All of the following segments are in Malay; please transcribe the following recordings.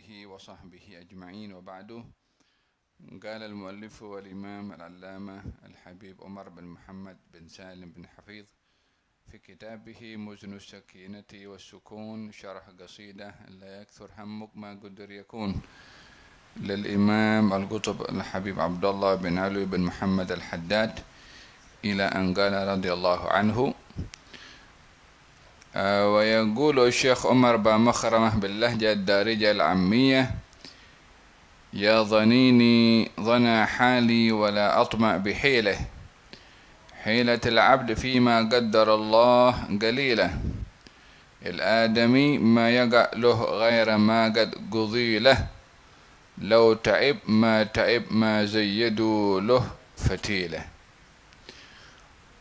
آله وصحبه أجمعين وبعده. قال المؤلف والإمام العلامة الحبيب عمر بن محمد بن سالم بن حفيظ في كتابه مزن السكينة والسكون شرح قصيدة لا يكثر همك ما قدر يكون للإمام القطب الحبيب عبد الله بن علي بن محمد الحداد إلى أن قال رضي الله عنه. ويقول الشيخ عمر بن مخرمة باللهجة الدارجة العامية: يا ظنيني ظنى حالي ولا أطمع بحيلة، حيلة العبد فيما قدر الله قليلة، الآدمي ما يقع له غير ما قد قضي له، لو تعب ما زيدوا له فتيلة.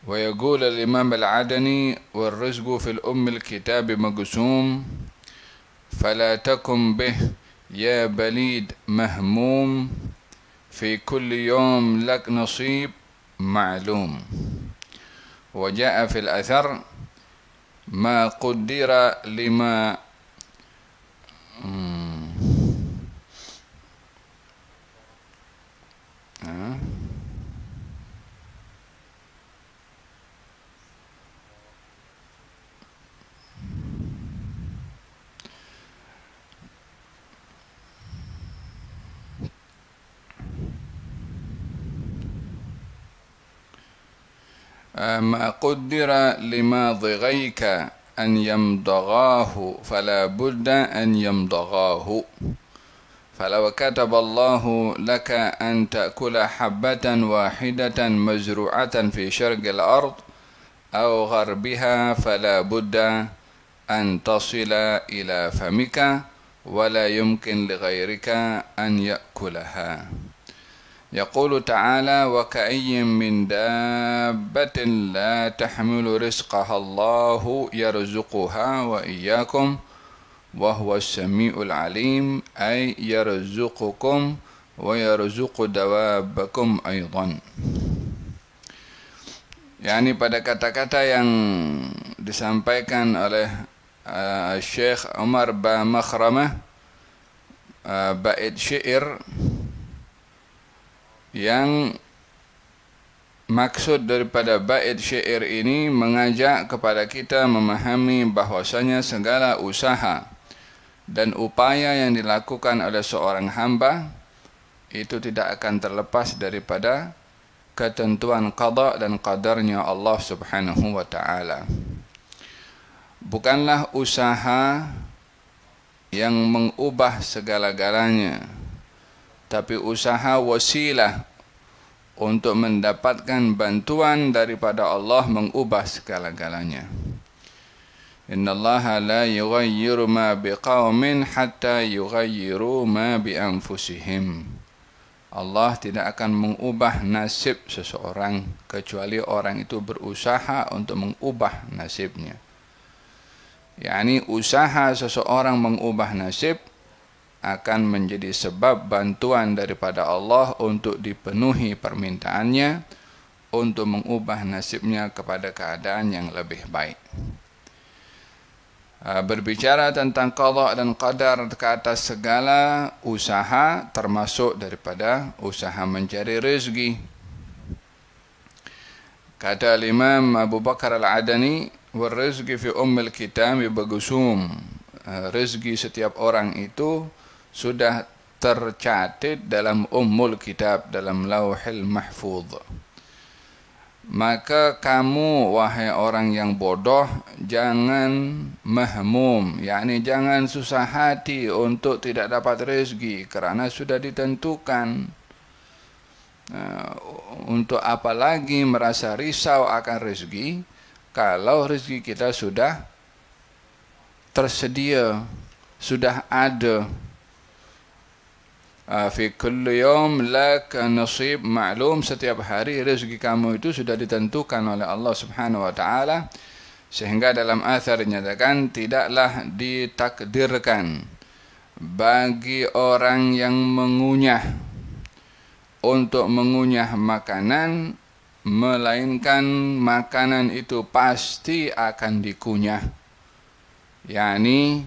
ويقول الإمام العدني: والرزق في الأم الكتاب مقسوم، فلا تكن به يا بليد مهموم، في كل يوم لك نصيب معلوم. وجاء في الأثر: ما قدر لما ما قدر لما ضغيك أن يمضغاه فلا بد أن يمضغاه، فلو كتب الله لك أن تأكل حبة واحدة مزروعة في شرق الأرض أو غربها فلا بد أن تصل إلى فمك، ولا يمكن لغيرك أن يأكلها. يقول تعالى: وكأي من دابة لا تحمل رزقها الله يرزقها وإياكم وهو السميع العليم، أي يرزقكم ويرزق دوابكم أيضا. Yani pada kata-kata yang disampaikan oleh Syekh Umar bin Makhramah, bait syair yang maksud daripada bait syair ini mengajak kepada kita memahami bahwasanya segala usaha dan upaya yang dilakukan oleh seorang hamba itu tidak akan terlepas daripada ketentuan qada dan qadarnya Allah Subhanahu wa ta'ala. Bukanlah usaha yang mengubah segala-galanya, tapi usaha wasilah untuk mendapatkan bantuan daripada Allah mengubah segala-galanya. Innallaha la yughayyiru ma biqaumin hatta yughayyiru ma bi anfusihim. Allah tidak akan mengubah nasib seseorang kecuali orang itu berusaha untuk mengubah nasibnya. Yani usaha seseorang mengubah nasib akan menjadi sebab bantuan daripada Allah untuk dipenuhi permintaannya untuk mengubah nasibnya kepada keadaan yang lebih baik. Berbicara tentang qada dan qadar ke atas segala usaha, termasuk daripada usaha mencari rezeki. Kata Imam Abu Bakar Al-Adani: wal rizqi fi ummil kitab bagusum. Rezeki setiap orang itu sudah tercatat dalam ummul kitab, dalam lauhil mahfuz. Maka kamu wahai orang yang bodoh jangan mahmum, yakni jangan susah hati untuk tidak dapat rezeki, kerana sudah ditentukan. Untuk apa lagi merasa risau akan rezeki kalau rezeki kita sudah tersedia, sudah ada. Fi kulli yawm lak nasib ma'lum, setiap hari rezeki kamu itu sudah ditentukan oleh Allah Subhanahu wa ta'ala. Sehingga dalam athar dinyatakan tidaklah ditakdirkan bagi orang yang mengunyah untuk mengunyah makanan, melainkan makanan itu pasti akan dikunyah. Yani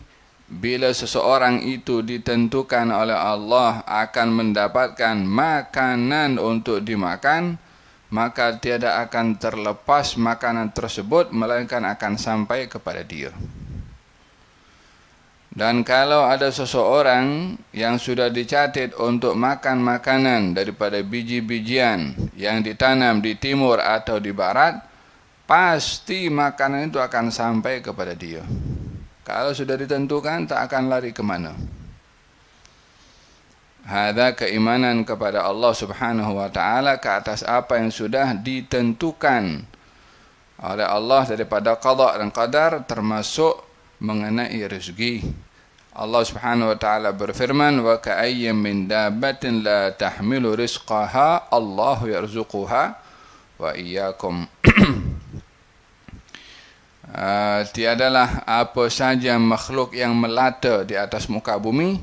bila seseorang itu ditentukan oleh Allah akan mendapatkan makanan untuk dimakan, maka tiada akan terlepas makanan tersebut, melainkan akan sampai kepada dia. Dan kalau ada seseorang yang sudah dicatat untuk makan makanan daripada biji-bijian yang ditanam di timur atau di barat, pasti makanan itu akan sampai kepada dia. Kalau sudah ditentukan, tak akan lari ke mana. Hadza keimanan kepada Allah Subhanahu wa taala ke atas apa yang sudah ditentukan oleh Allah daripada qada dan qadar, termasuk mengenai rezeki. Allah Subhanahu wa taala berfirman, wa ka'ayyim min dabbatin la tahmilu rizqaha Allahu yarzuquha wa iyyakum. Tiadalah apa saja makhluk yang melata di atas muka bumi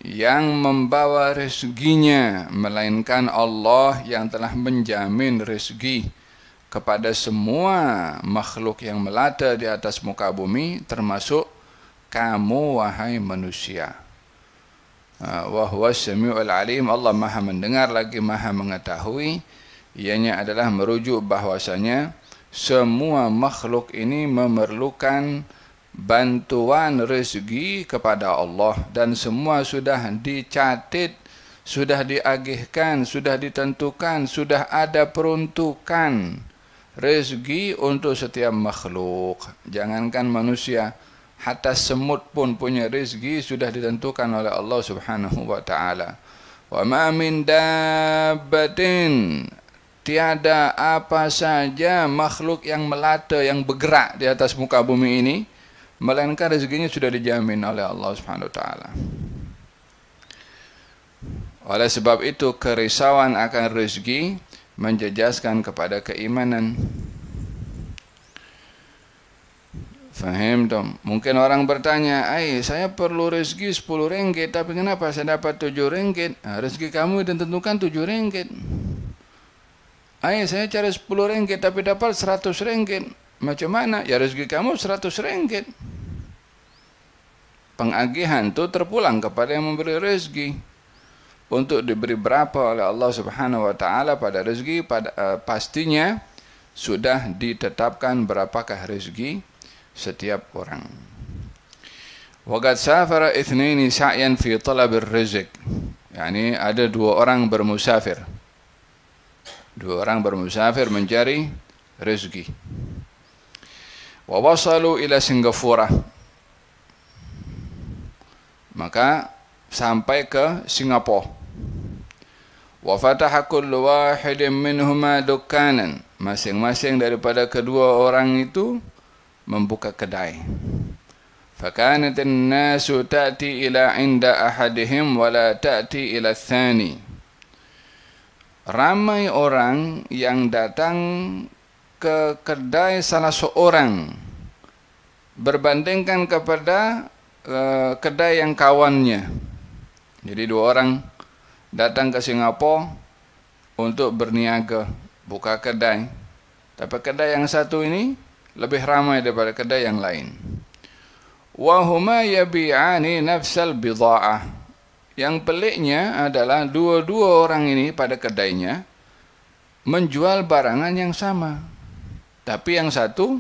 yang membawa rezekinya, melainkan Allah yang telah menjamin rezeki kepada semua makhluk yang melata di atas muka bumi, termasuk kamu wahai manusia. Wa huwas samiul alim, Allah Maha mendengar lagi Maha mengetahui. Ianya adalah merujuk bahwasanya semua makhluk ini memerlukan bantuan rezeki kepada Allah, dan semua sudah dicatat, sudah diagihkan, sudah ditentukan, sudah ada peruntukan rezeki untuk setiap makhluk. Jangankan manusia, hatta semut pun punya rezeki sudah ditentukan oleh Allah Subhanahu wa taala. Wa ma min dabbatin, tiada apa saja makhluk yang melata, yang bergerak di atas muka bumi ini, melainkan rezekinya sudah dijamin oleh Allah Subhanahu wa taala. Oleh sebab itu, kerisauan akan rezeki menjejaskan kepada keimanan. Faham dong? Mungkin orang bertanya, saya perlu rezeki 10 ringgit, tapi kenapa saya dapat 7 ringgit? Rezeki kamu ditentukan 7 ringgit. Saya cari 10 ringgit, tapi dapat 100 ringgit. Macam mana? Ya rezeki kamu 100 ringgit. Pengagihan itu terpulang kepada yang memberi rezeki. Untuk diberi berapa oleh Allah Subhanahu wa taala pada rezeki, pastinya sudah ditetapkan berapakah rezeki setiap orang. Waqad safara ithnaini sa'yan fi talab ar-rizq. Yani ada dua orang bermusafir. Dua orang bermusafir mencari rezeki. Wa wasalu ila Singapura. Maka sampai ke Singapura. Wa fataha kullu wahidin minhuma dukkanan. Masing-masing daripada kedua orang itu membuka kedai. فَكَانَتِ النَّاسُ تَأْتِي إِلَى عِنْدَ أَحَدِهِمْ وَلَا تَأْتِي إِلَى الثَّانِي. Ramai orang yang datang ke kedai salah seorang berbandingkan kepada kedai yang kawannya. Jadi dua orang datang ke Singapura untuk berniaga, buka kedai. Tapi kedai yang satu ini lebih ramai daripada kedai yang lain. Wa huma yabi'ani nafsal bidha'ah. Yang peliknya adalah dua-dua orang ini pada kedainya menjual barangan yang sama. Tapi yang satu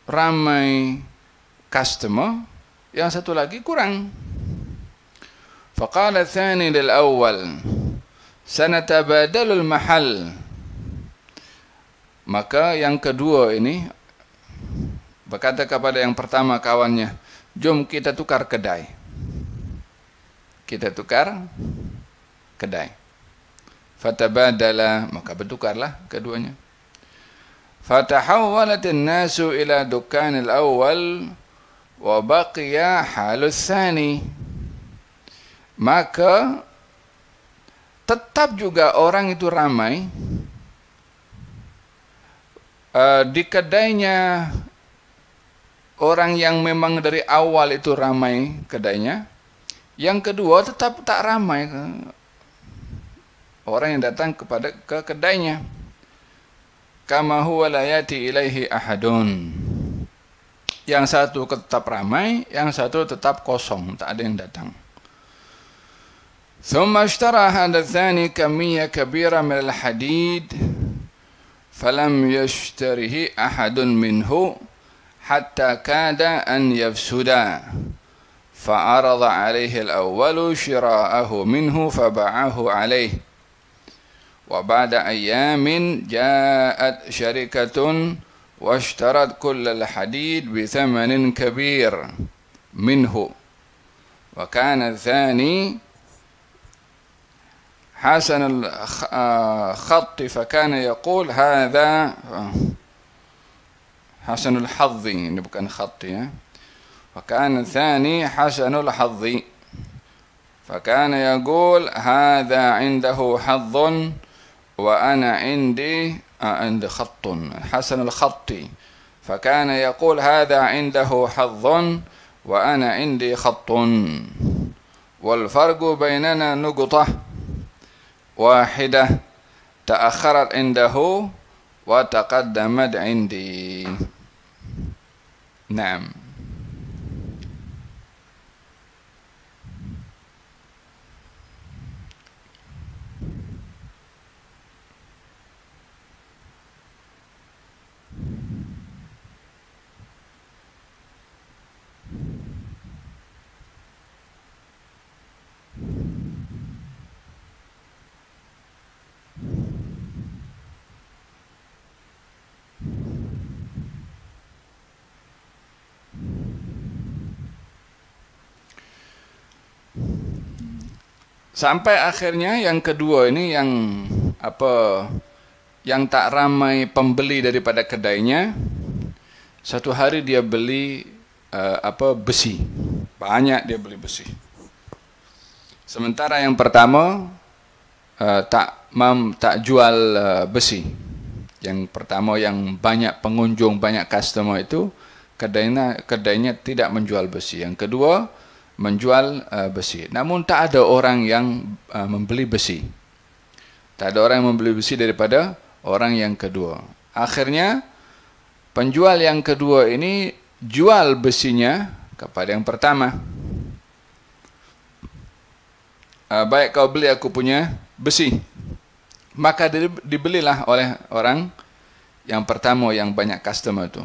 ramai customer, yang satu lagi kurang. Faqala tsani lil awwal sanatabadalul mahal. Maka yang kedua ini berkata kepada yang pertama kawannya, jom kita tukar kedai. Kita tukar kedai. Fatabadala, maka bertukarlah keduanya. Fatahawwalatin nasu ila dukkanil awwal wa baqiya halus tsani. Maka tetap juga orang itu ramai di kedainya orang yang memang dari awal itu ramai kedainya. Yang kedua tetap tak ramai orang yang datang ke kedainya. Kama huwa la yati ilaihi ahadun. Yang satu tetap ramai, yang satu tetap kosong, tak ada yang datang. ثم اشترى هذا الثاني كمية كبيرة من الحديد فلم يشتره أحد منه حتى كاد أن يفسدا فعرض عليه الأول شراءه منه فباعه عليه وبعد أيام جاءت شركة واشترت كل الحديد بثمن كبير منه وكان الثاني حسن الخط فكان يقول هذا حسن الحظ ini bukan خط ya. وكان الثاني حسن الحظ فكان يقول هذا عنده حظ وأنا عندي خط حسن الخط فكان يقول هذا عنده حظ وأنا عندي خط والفرق بيننا نقطة واحدة تأخرت عنده وتقدمت عندي. نعم. Sampai akhirnya yang kedua ini yang yang tak ramai pembeli daripada kedainya. Satu hari dia beli besi. Banyak dia beli besi. Sementara yang pertama tak jual besi. Yang pertama yang banyak pengunjung, banyak customer itu kedainya tidak menjual besi. Yang kedua menjual besi. Namun tak ada orang yang membeli besi. Tak ada orang yang membeli besi daripada orang yang kedua. Akhirnya penjual yang kedua ini jual besinya kepada yang pertama. Baik kau beli aku punya besi. Maka dibelilah oleh orang yang pertama yang banyak customer itu.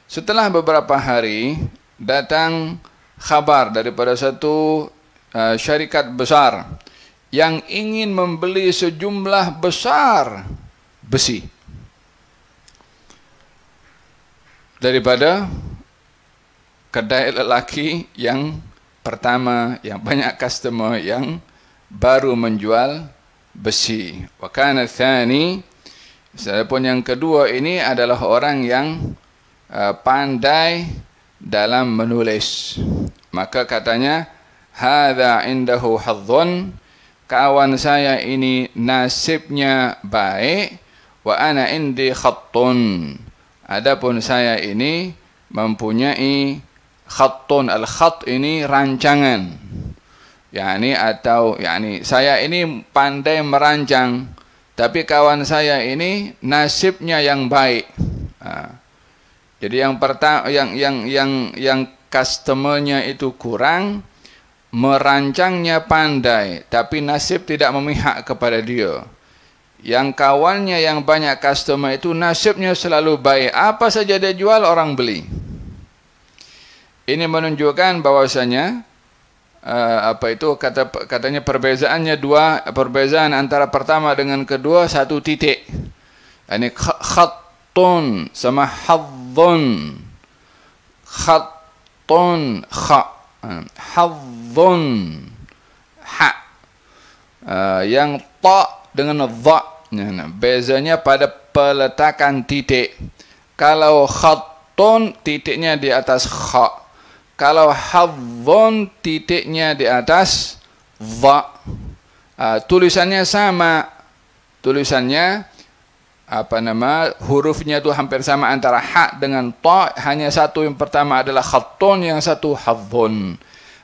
Setelah beberapa hari datang khabar daripada satu syarikat besar yang ingin membeli sejumlah besar besi daripada kedai lelaki yang pertama yang banyak customer yang baru menjual besi. Wa kana tsani, adapun yang kedua ini adalah orang yang pandai dalam menulis. Maka katanya, hadza indahu hadzun, kawan saya ini nasibnya baik, wa ana indi khattun, adapun saya ini mempunyai khattun. Al-khatt ini rancangan, saya ini pandai merancang, tapi kawan saya ini nasibnya yang baik. Jadi yang pertama yang customernya itu kurang, merancangnya pandai, tapi nasib tidak memihak kepada dia. Yang kawannya yang banyak customer itu nasibnya selalu baik, apa saja dia jual orang beli. Ini menunjukkan bahwasanya katanya perbezaannya perbezaan antara pertama dengan kedua satu titik. Ini khattun sama hadzun. Khattun kha, hadzun ha. Yang ta dengan dha, bezanya pada peletakan titik. Kalau khattun titiknya di atas kha, kalau hadzun titiknya di atas dha. Tulisannya sama, tulisannya hurufnya itu hampir sama antara ha dengan ta, hanya satu yang pertama adalah khattun, yang satu hadzun.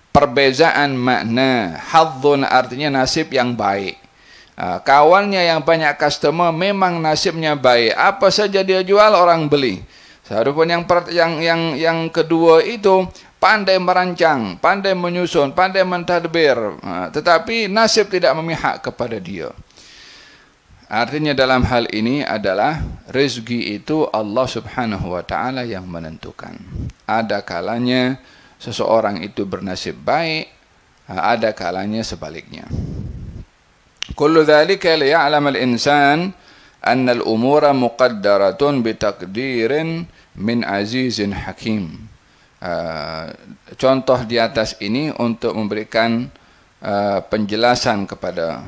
Perbezaan makna. Hadzun artinya nasib yang baik. Kawannya yang banyak customer memang nasibnya baik, apa saja dia jual orang beli. Adapun yang kedua itu pandai merancang, pandai menyusun, pandai mentadbir, tetapi nasib tidak memihak kepada dia. Artinya dalam hal ini adalah rezeki itu Allah Subhanahu wa taala yang menentukan. Ada kalanya seseorang itu bernasib baik, ada kalanya sebaliknya. Kullu dzalika liya'lam al-insan anna al-umura muqaddaratun bitaqdirin min azizin hakim. Contoh di atas ini untuk memberikan penjelasan kepada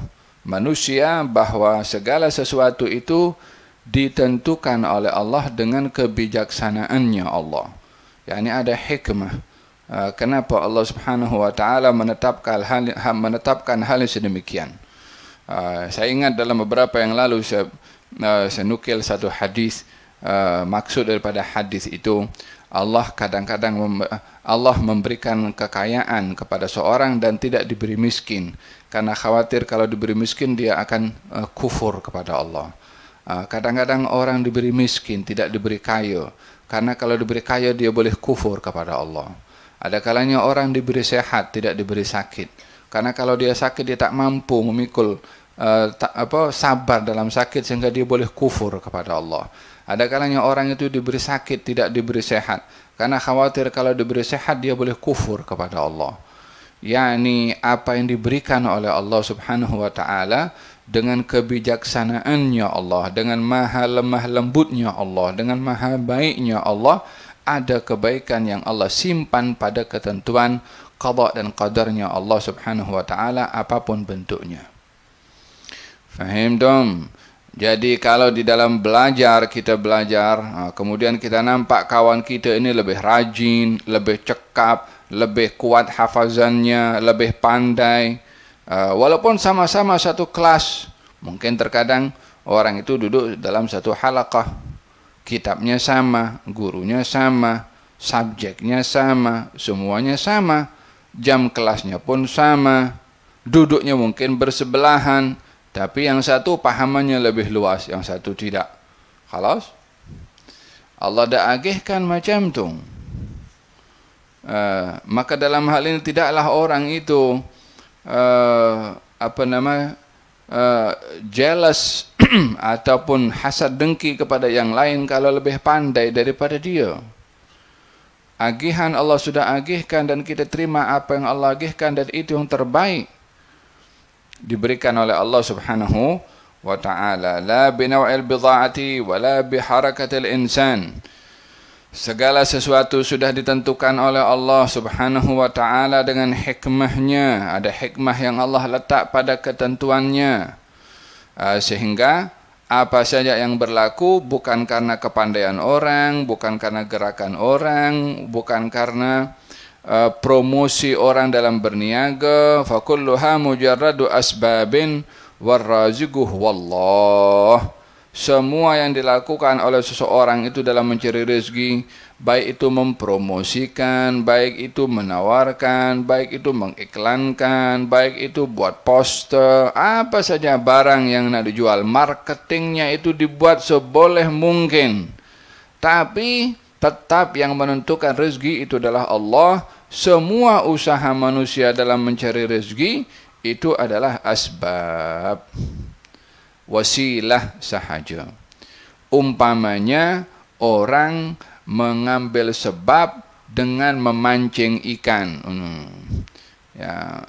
manusia bahwa segala sesuatu itu ditentukan oleh Allah dengan kebijaksanaannya Allah. Yani ada hikmah. Kenapa Allah Subhanahu wa taala menetapkan hal sedemikian. Saya ingat dalam beberapa yang lalu saya nukil satu hadis. Maksud daripada hadis itu, Allah kadang-kadang Allah memberikan kekayaan kepada seorang dan tidak diberi miskin, karena khawatir kalau diberi miskin dia akan kufur kepada Allah. Kadang-kadang orang diberi miskin, tidak diberi kaya, karena kalau diberi kaya dia boleh kufur kepada Allah. Ada kalanya orang diberi sehat, tidak diberi sakit, karena kalau dia sakit dia tak mampu memikul sabar dalam sakit sehingga dia boleh kufur kepada Allah. Ada kalanya orang itu diberi sakit, tidak diberi sehat, karena khawatir kalau diberi sehat dia boleh kufur kepada Allah. Yani apa yang diberikan oleh Allah Subhanahu wa taala dengan kebijaksanaannya Allah, dengan maha lemah lembutnya Allah, dengan maha baiknya Allah, ada kebaikan yang Allah simpan pada ketentuan qada dan qadarnya Allah Subhanahu wa taala apapun bentuknya. Faham dong? Jadi kalau di dalam belajar, kita belajar, kemudian kita nampak kawan kita ini lebih rajin, lebih cekap, lebih kuat hafazannya, lebih pandai, walaupun sama-sama satu kelas, mungkin terkadang orang itu duduk dalam satu halaqah, kitabnya sama, gurunya sama, subjeknya sama, semuanya sama, jam kelasnya pun sama, duduknya mungkin bersebelahan, tapi yang satu pahamannya lebih luas, yang satu tidak. Khalas? Allah dah agihkan macam tu. Maka dalam hal ini tidaklah orang itu jealous ataupun hasad dengki kepada yang lain kalau lebih pandai daripada dia. Agihan Allah sudah agihkan dan kita terima apa yang Allah agihkan, dan itu yang terbaik diberikan oleh Allah Subhanahu wa ta'ala. La binaw'il bidha'ati wa la biharakatil insan. Segala sesuatu sudah ditentukan oleh Allah Subhanahu wa ta'ala dengan hikmahnya. Ada hikmah yang Allah letak pada ketentuannya, sehingga apa saja yang berlaku bukan karena kepandaian orang, bukan karena gerakan orang, bukan karena promosi orang dalam berniaga. Fakulluha mujarradu asbabin warraziquh wallah. Semua yang dilakukan oleh seseorang itu dalam mencari rezeki, baik itu mempromosikan, baik itu menawarkan, baik itu mengiklankan, baik itu buat poster, apa saja barang yang nak dijual, marketingnya itu dibuat seboleh mungkin. Tapi tetap yang menentukan rezeki itu adalah Allah. Semua usaha manusia dalam mencari rezeki itu adalah asbab, wasilah sahaja. Umpamanya orang mengambil sebab dengan memancing ikan.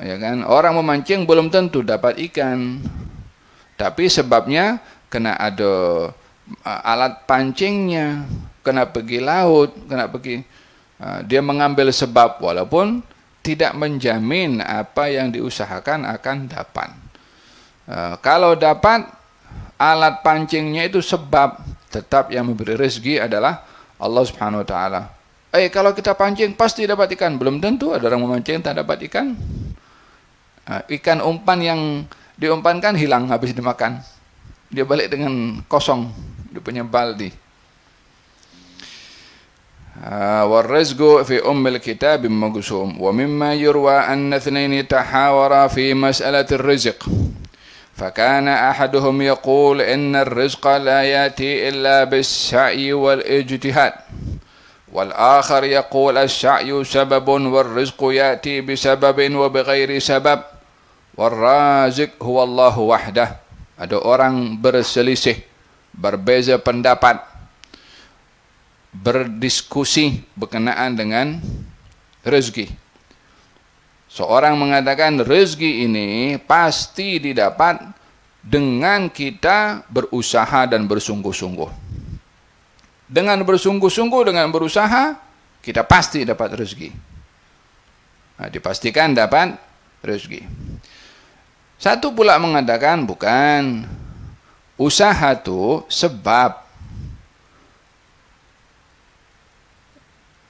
Ya kan? Orang memancing belum tentu dapat ikan, tapi sebabnya kena ada alat pancingnya, kena pergi laut, kena pergi. Dia mengambil sebab walaupun tidak menjamin apa yang diusahakan akan dapat. Kalau dapat, alat pancingnya itu sebab, tetap yang memberi rezeki adalah Allah Subhanahu wa taala. Kalau kita pancing pasti dapat ikan, belum tentu. Ada orang memancing tak dapat ikan. Ikan umpan yang diumpankan hilang habis dimakan. Dia balik dengan kosong, dia punya baldi. والرزق في الكتاب مقسوم ومما يروى أن اثنين تحاورا في مسألة الرزق فكان أحدهم يقول إن الرزق لا يأتي إلا بالسعي والاجتهاد والآخر يقول السعي سبب والرزق يأتي بسبب وبغير سبب والرازق هو الله وحده. Ada orang berselisih, berbeza pendapat, berdiskusi berkenaan dengan rezeki. Seorang mengatakan rezeki ini pasti didapat dengan kita berusaha dan bersungguh-sungguh. Dengan bersungguh-sungguh, dengan berusaha, kita pasti dapat rezeki. Nah, dipastikan dapat rezeki. Satu pula mengatakan bukan. Usaha itu sebab.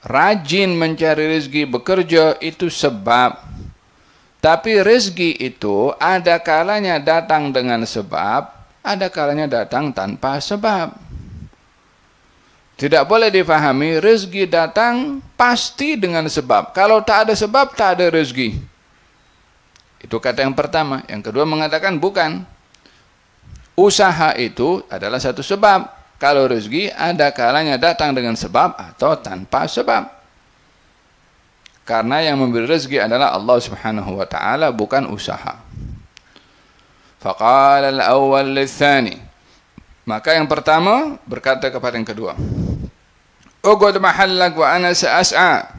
Rajin mencari rezeki, bekerja itu sebab. Tapi rezeki itu ada kalanya datang dengan sebab, ada kalanya datang tanpa sebab. Tidak boleh difahami rezeki datang pasti dengan sebab. Kalau tak ada sebab, tak ada rezeki. Itu kata yang pertama. Yang kedua mengatakan bukan. Usaha itu adalah satu sebab. Kalau rezeki ada kalanya datang dengan sebab atau tanpa sebab. Karena yang memberi rezeki adalah Allah Subhanahu wa taala, bukan usaha. Faqala al-awwal lits-tsani. Maka yang pertama berkata kepada yang kedua, "Uqud mahallak wa ana sa'as'a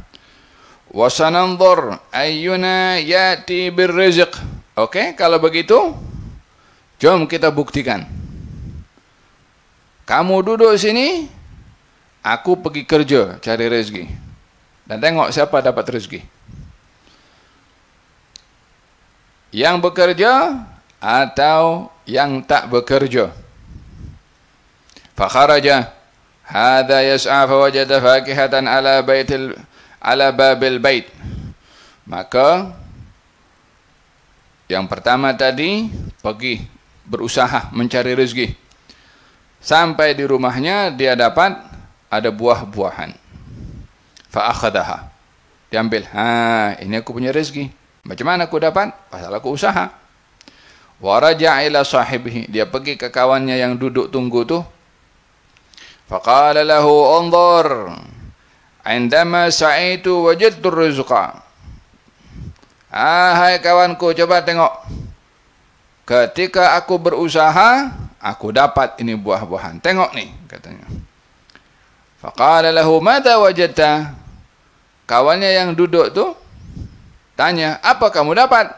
wa sananzur ayyuna yati birrizq." Oke, kalau begitu jom kita buktikan. Kamu duduk sini, aku pergi kerja cari rezeki. Dan tengok siapa dapat rezeki. Yang bekerja atau yang tak bekerja. Fakharaja hadha yas'a fawajada fakihatan ala babil bait. Maka yang pertama tadi pergi berusaha mencari rezeki. Sampai di rumahnya dia dapat ada buah-buahan. Fa'akhadaha. Diambil. Ini aku punya rezeki. Macam mana aku dapat? Pasal aku usaha. Wa raja'a ila sahibihi. Dia pergi ke kawannya yang duduk tunggu tu. Faqala lahu unzur. Indama sa'itu wajadtu rizqa. Hai kawanku, coba tengok. Ketika aku berusaha, aku dapat ini buah-buahan. Tengok nih, katanya. Faqala lahu madza wajadta? Kawannya yang duduk tu tanya, apa kamu dapat?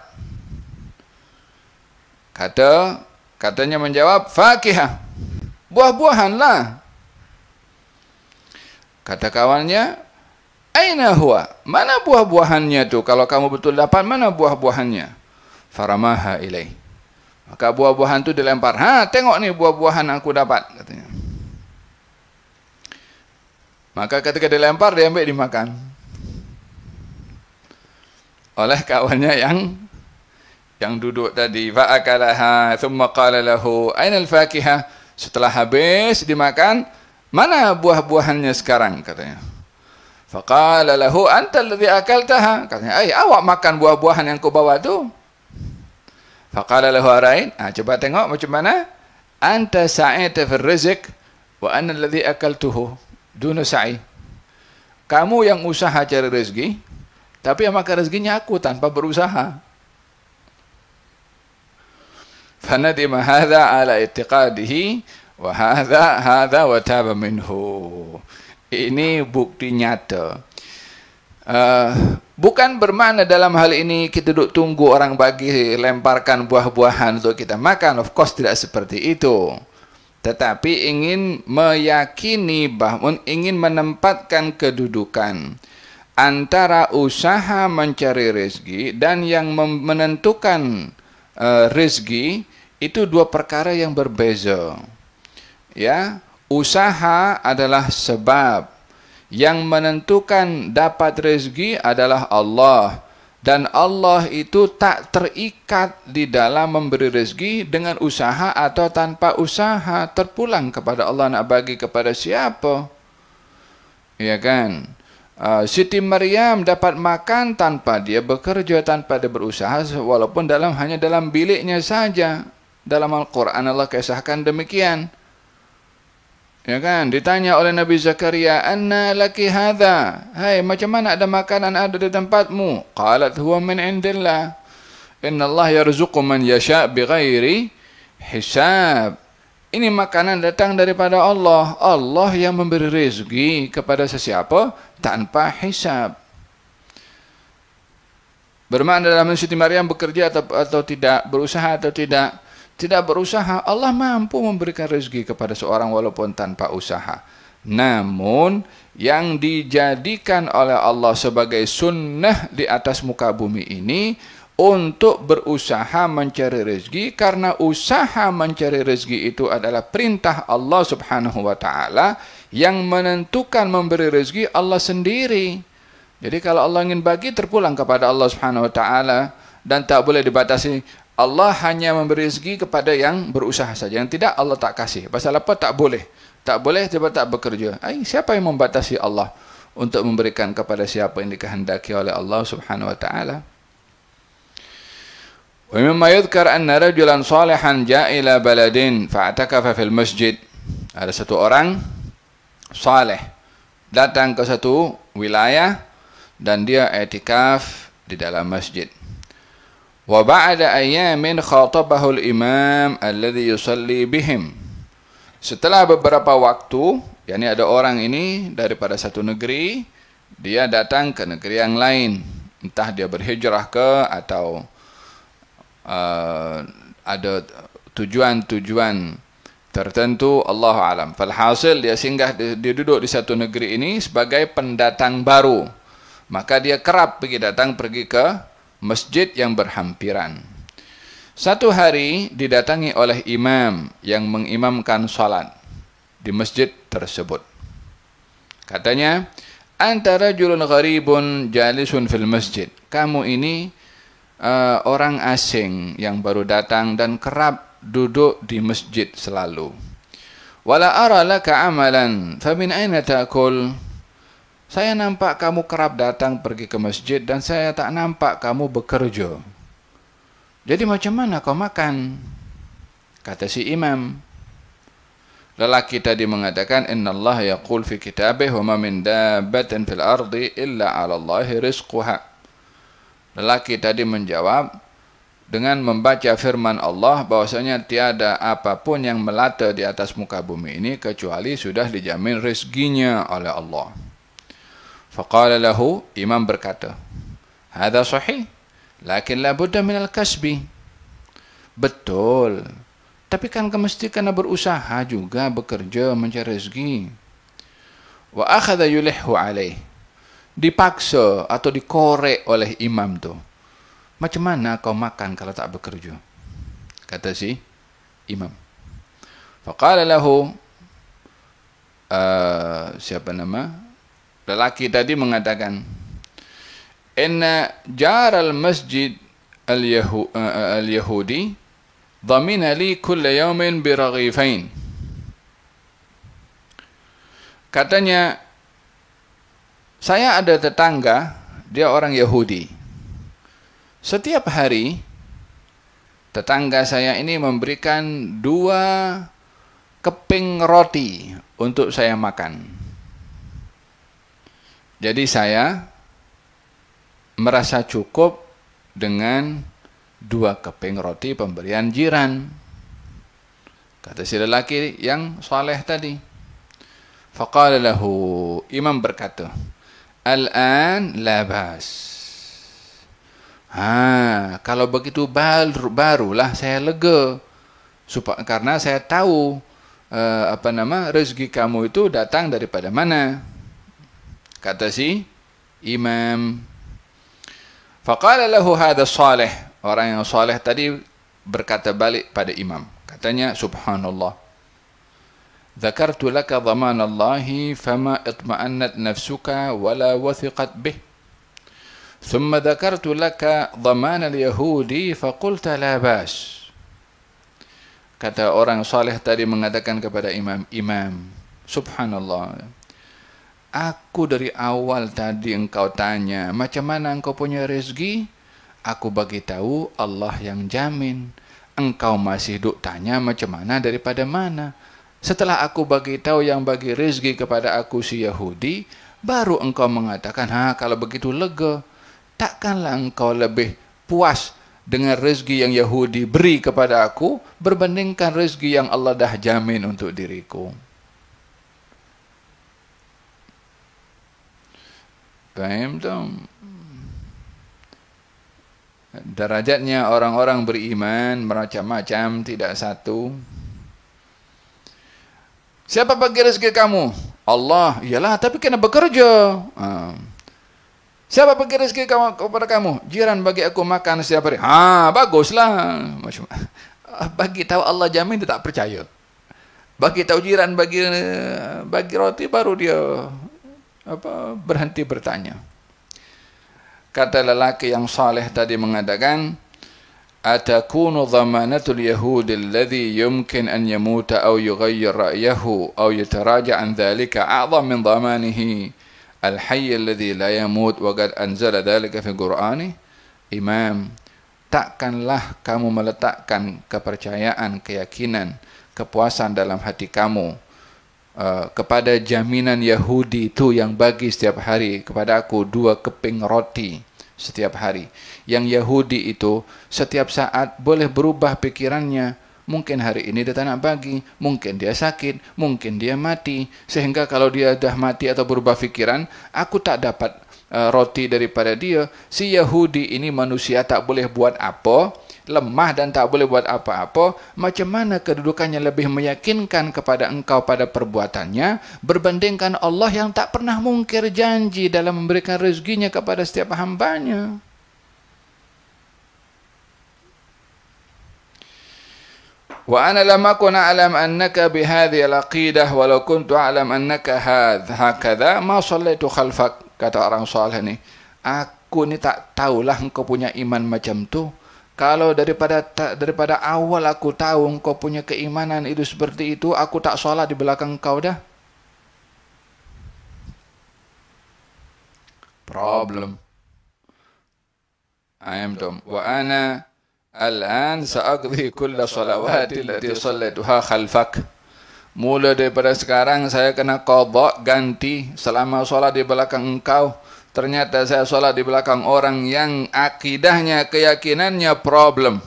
Katanya menjawab, fakihah. Buah-buahan lah. Kata kawannya, aina huwa? Mana buah-buahannya tu? Kalau kamu betul dapat, mana buah-buahannya? Faramaha ilaih. Maka buah-buahan tu dilempar. Tengok ni buah-buahan aku dapat, katanya. Maka ketika dilempar, dia ambil dimakan oleh kawannya yang duduk tadi. Fa'akalaha thumma qala lahu aina al-fakihah? Setelah habis dimakan, mana buah-buahannya sekarang, katanya. Faqala lahu anta alladhi akaltaha? Katanya, awak makan buah-buahan yang kau bawa tu. Faqala lahu arain? Coba tengok macam mana. Anta sa'ita fil rizq wa ana alladhi akaltuhu duna sa'i. Kamu yang usaha cari rezeki, tapi yang makan rezekinya aku tanpa berusaha. Fanadima hadha ala i'tiqadihi wa hadha wa taba minhu. Ini bukti nyata. Bukan bermakna dalam hal ini kita duduk tunggu orang bagi lemparkan buah-buahan untuk kita makan. Of course tidak seperti itu. Tetapi ingin meyakini bahwa ingin menempatkan kedudukan antara usaha mencari rezeki dan yang menentukan rezeki itu dua perkara yang berbeza. Ya, usaha adalah sebab, yang menentukan dapat rezeki adalah Allah, dan Allah itu tak terikat di dalam memberi rezeki dengan usaha atau tanpa usaha. Terpulang kepada Allah nak bagi kepada siapa. Ya kan? Siti Maryam dapat makan tanpa dia bekerja, tanpa dia berusaha, walaupun hanya dalam biliknya saja. Dalam Al-Quran Allah kisahkan demikian. Ya kan, ditanya oleh Nabi Zakaria, "Anna laki hadha?" Hai, macam mana ada makanan ada di tempatmu? Qalat huwa min indillah. Inna Allah yarzuqu man yasha' bighairi hisab. Ini makanan datang daripada Allah. Allah yang memberi rezeki kepada sesiapa tanpa hisab. Bermakna dalam Siti Maryam bekerja atau tidak, berusaha atau tidak. Tidak berusaha, Allah mampu memberikan rezeki kepada seorang walaupun tanpa usaha. Namun, yang dijadikan oleh Allah sebagai sunnah di atas muka bumi ini, untuk berusaha mencari rezeki, karena usaha mencari rezeki itu adalah perintah Allah subhanahu wa ta'ala, yang menentukan memberi rezeki Allah sendiri. Jadi kalau Allah ingin bagi, terpulang kepada Allah subhanahu wa ta'ala, dan tak boleh dibatasi. Allah hanya memberi rezeki kepada yang berusaha saja. Yang tidak, Allah tak kasih. Pasal apa? Tak boleh. Tak boleh sebab tak bekerja. Siapa yang membatasi Allah untuk memberikan kepada siapa yang dikehendaki oleh Allah subhanahu wa ta'ala? Wa mimma yudhkar anna rajulan salihan ja'a ila baladin fa'atakafa fil masjid. Ada satu orang saleh datang ke satu wilayah dan dia i'tikaf di dalam masjid. Wa ba'da ayamin khatabahu al-imam alladhi yusalli bihim. Setelah beberapa waktu, yakni ada orang ini daripada satu negeri, dia datang ke negeri yang lain. Entah dia berhijrah ke atau ada tujuan-tujuan tertentu, Allahu alam. Falhasil dia singgah, dia duduk di satu negeri ini sebagai pendatang baru. Maka dia kerap pergi ke masjid yang berhampiran. Satu hari didatangi oleh imam yang mengimamkan salat di masjid tersebut. Katanya, "Anta rajulun gharibun jalisun fil masjid." Kamu ini orang asing yang baru datang dan kerap duduk di masjid selalu. "Wala ara laka amalan, famin aina ta'kul?" Saya nampak kamu kerap datang pergi ke masjid dan saya tak nampak kamu bekerja. Jadi macam mana kau makan? Kata si imam. Lelaki tadi mengatakan, "Inna Allah yaqul fi kitabih wa ma min dabbatin fil ardi illa 'ala Allahi rizquha." Lelaki tadi menjawab dengan membaca firman Allah bahwasanya tiada apapun yang melata di atas muka bumi ini kecuali sudah dijamin rezekinya oleh Allah. Faqala lahu, imam berkata, "Hadza sahih, lakin la budda min al-kasbi." Betul, tapi kan mesti kena berusaha juga, bekerja mencari rezeki. Wa akhadha yulihhu alaih. Dipaksa atau dikorek oleh imam tu. Macam mana kau makan kalau tak bekerja? Kata si imam. Faqala lahu, siapa nama? Lelaki tadi mengatakan, "Inna jaral masjid al-Yahudi dhamina li kulla yawmin biraghifain." Katanya, saya ada tetangga, dia orang Yahudi. Setiap hari tetangga saya ini memberikan 2 keping roti untuk saya makan. Jadi saya merasa cukup dengan 2 keping roti pemberian jiran. Kata si lelaki yang saleh tadi. Faqala lahu, imam berkata, "Al-an la bas." Kalau begitu barulah saya lega. Karena saya tahu rezeki kamu itu datang daripada mana. Kata si imam. Faqala lahu hadha salih. Orang yang saleh tadi berkata balik pada imam. Katanya, "Subhanallah. Dzakartu laka dhaman Allahi fama itma'annat nafsuka wala wathiqat bih. Thumma dzakartu laka dhaman al-Yahudi faqulta la bas." Kata orang saleh tadi mengatakan kepada imam, "Subhanallah. Aku dari awal tadi engkau tanya, macam mana engkau punya rezeki? Aku bagi tahu Allah yang jamin. engkau masih duk tanya macam mana daripada mana. Setelah aku bagi tahu yang bagi rezeki kepada aku si Yahudi, baru engkau mengatakan, kalau begitu lega. Takkanlah engkau lebih puas dengan rezeki yang Yahudi beri kepada aku berbandingkan rezeki yang Allah dah jamin untuk diriku. Faham tak? Derajatnya orang-orang beriman macam-macam, tidak satu. Siapa bagi rezeki kamu? Allah. Iyalah, tapi kena bekerja. Siapa bagi rezeki kamu kepada kamu? Jiran bagi aku makan setiap hari. Baguslah. Bagi tahu Allah jamin, dia tak percaya. Bagi tahu jiran bagi roti, baru dia berhenti bertanya. Kata lelaki yang saleh tadi mengatakan, atakunu dhamanatul yahudi alladhi yumkin an yamuta aw yughayyir ra'yahu aw yataraja' an dhalika a'zam min dhamanihi al-hayy alladhi la yamut wa qad anzala dhalika fi Qur'ani. Imam, takkanlah kamu meletakkan kepercayaan, keyakinan, kepuasan dalam hati kamu kepada jaminan Yahudi itu yang bagi setiap hari kepada aku 2 keping roti setiap hari. Yang Yahudi itu setiap saat boleh berubah pikirannya. Mungkin hari ini dia tak nak bagi, mungkin dia sakit, mungkin dia mati. Sehingga kalau dia dah mati atau berubah pikiran, aku tak dapat roti daripada dia. Si Yahudi ini manusia tak boleh buat apa, lemah dan tak boleh buat apa-apa. Macam mana kedudukannya lebih meyakinkan kepada engkau pada perbuatannya berbandingkan Allah yang tak pernah mungkir janji dalam memberikan rezekinya kepada setiap hambanya. Wa ana lam akun a'lam annaka bihadhihi al-aqidah walau kuntu a'lam annaka hakadha ma sallaitu khalfak. Kata orang saleh ni, aku ni tak tahulah engkau punya iman macam tu. Kalau daripada awal aku tahu engkau punya keimanan itu seperti itu, aku tak solat di belakang engkau dah. Problem. Wa ana al-an sa'aqdi kulla salawati allati sallaituha khalfak. Mula daripada sekarang saya kena qadha, ganti selama solat di belakang engkau. Ternyata saya solat di belakang orang yang akidahnya, keyakinannya problem.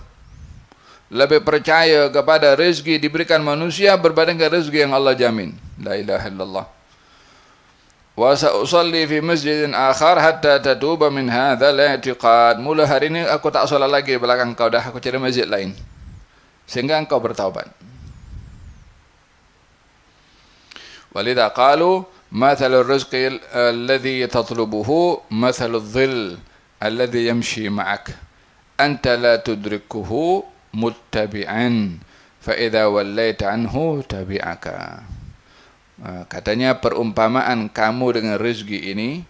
Lebih percaya kepada rezeki diberikan manusia berbandingkan rezeki yang Allah jamin. La ilaha illallah. Wa sa'usalli fi masjidin akhar hatta tatuba min hadha al-i'tiqad. Mula hari ini aku tak solat lagi di belakang kau dah, aku cari masjid lain. Sehingga engkau bertaubat. Walidha qalu mathalur rizqi alladhi tatlubuhu mathaludh dhill alladhi yamshi ma'ak anta la tudrikuhu muttabi'an fa idza wallaita anhu tabi'aka. Katanya perumpamaan kamu dengan rezeki ini,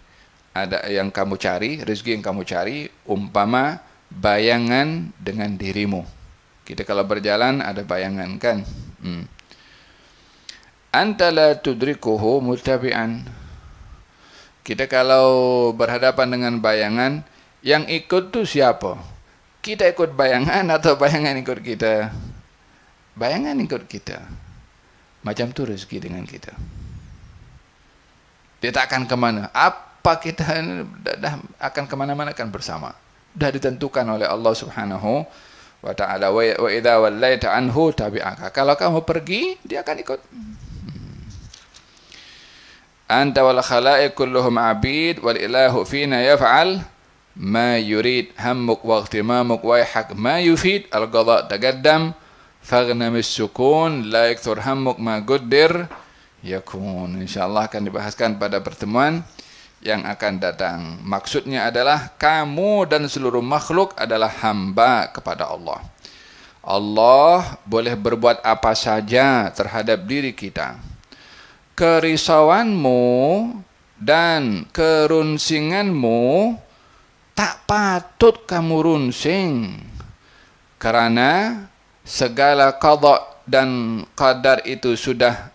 ada yang kamu cari, rezeki yang kamu cari, umpama bayangan dengan dirimu. Kita kalau berjalan ada bayangan kan? Anta la tudrikuhu muttabi'an. Kita kalau berhadapan dengan bayangan, yang ikut tu siapa? Kita ikut bayangan atau bayangan ikut kita? Bayangan ikut kita. Macam tu rezeki dengan kita. Dia tak akan kemana. Apa kita dah akan kemana-mana akan bersama. Dah ditentukan oleh Allah Subhanahu wa ta'ala. Wa idza wallaita anhu tabi'aka. Kalau kamu pergi, dia akan ikut. Anta wal khalaiq kulluhum abid wal ilahu fina yaf'al ma yurid hammuk wa ihtimamuk wa yahak ma yufid al qada taqaddam faghna mis sukun la yakthur hammuk ma qaddir yakun. Insyaallah akan dibahaskan pada pertemuan yang akan datang. Maksudnya adalah kamu dan seluruh makhluk adalah hamba kepada Allah. Allah boleh berbuat apa saja terhadap diri kita. Kerisauanmu dan kerunsinganmu tak patut kamu runsing, karena segala qada dan qadar itu sudah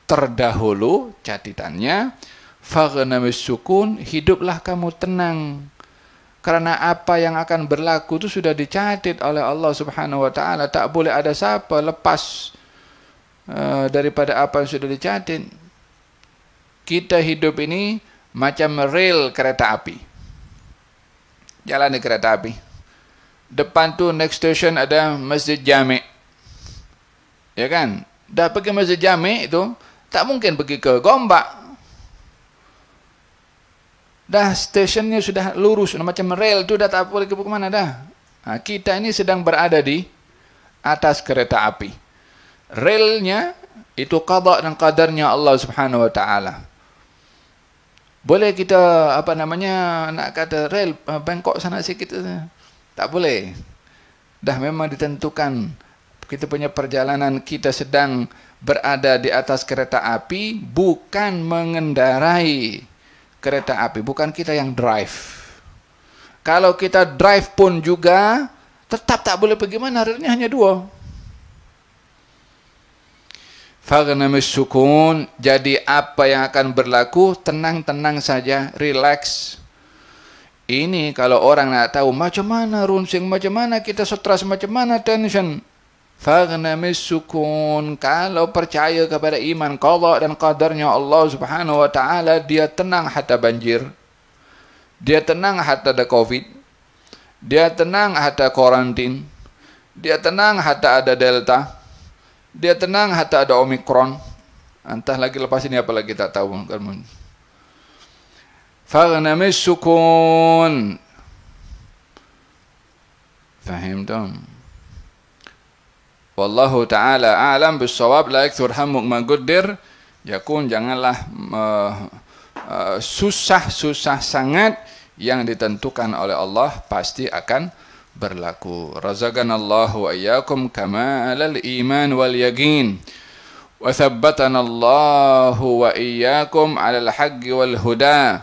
terdahulu catatannya. Faghnamis sukun, hiduplah kamu tenang. Karena apa yang akan berlaku itu sudah dicatat oleh Allah Subhanahu wa taala. Tak boleh ada siapa lepas daripada apa yang sudah dicatat. Kita hidup ini macam rel kereta api. Jalan di kereta api. Depan tu next station ada Masjid Jami'. Ya kan? Dah pergi Masjid Jami' itu, tak mungkin pergi ke Gombak. Dah stationnya sudah lurus, macam rel tu dah tak boleh ke mana dah. Kita ini sedang berada di atas kereta api. Relnya itu qada dan qadarnya Allah Subhanahu wa taala. Boleh kita nak kata rel bengkok sana sikit, tak boleh. Dah memang ditentukan kita punya perjalanan, kita sedang berada di atas kereta api, bukan mengendarai kereta api, bukan kita yang drive. Kalau kita drive pun juga tetap tak boleh pergi mana, relnya hanya 2. Faghnamis sukun, jadi apa yang akan berlaku, tenang-tenang saja, relax. Ini kalau orang nak tahu macam mana runsing, macam mana kita stres, macam mana tension. Faghnamis sukun, kalau percaya kepada iman qada dan qadarnya Allah Subhanahu wa taala, dia tenang hatta banjir. Dia tenang hatta ada Covid. Dia tenang hatta karantin. Dia tenang hatta ada Delta. Dia tenang hatta ada Omikron. Entah lagi lepas ini apa lagi tak tahu. Faghnamis sukun. Fahim tak? Wallahu ta'ala a'lam bis-shawab. La yakthur hammuk ma qaddir. Yakun, janganlah susah-susah sangat, yang ditentukan oleh Allah pasti akan berlaku. Razaqanallahu wa iyyakum kamalal iman wal yaqin. Wa thabbatana Allahu wa iyyakum 'alal haqqi wal huda.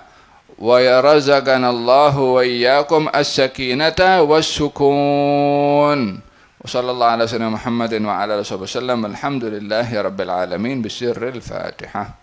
Wa razaqanallahu wa iyyakum as-sakinata was-sukun. Wa sallallahu ala sayyidina Muhammadin wa ala alihi wasallam. Alhamdulillahi rabbil alamin. Bisirril Fatihah.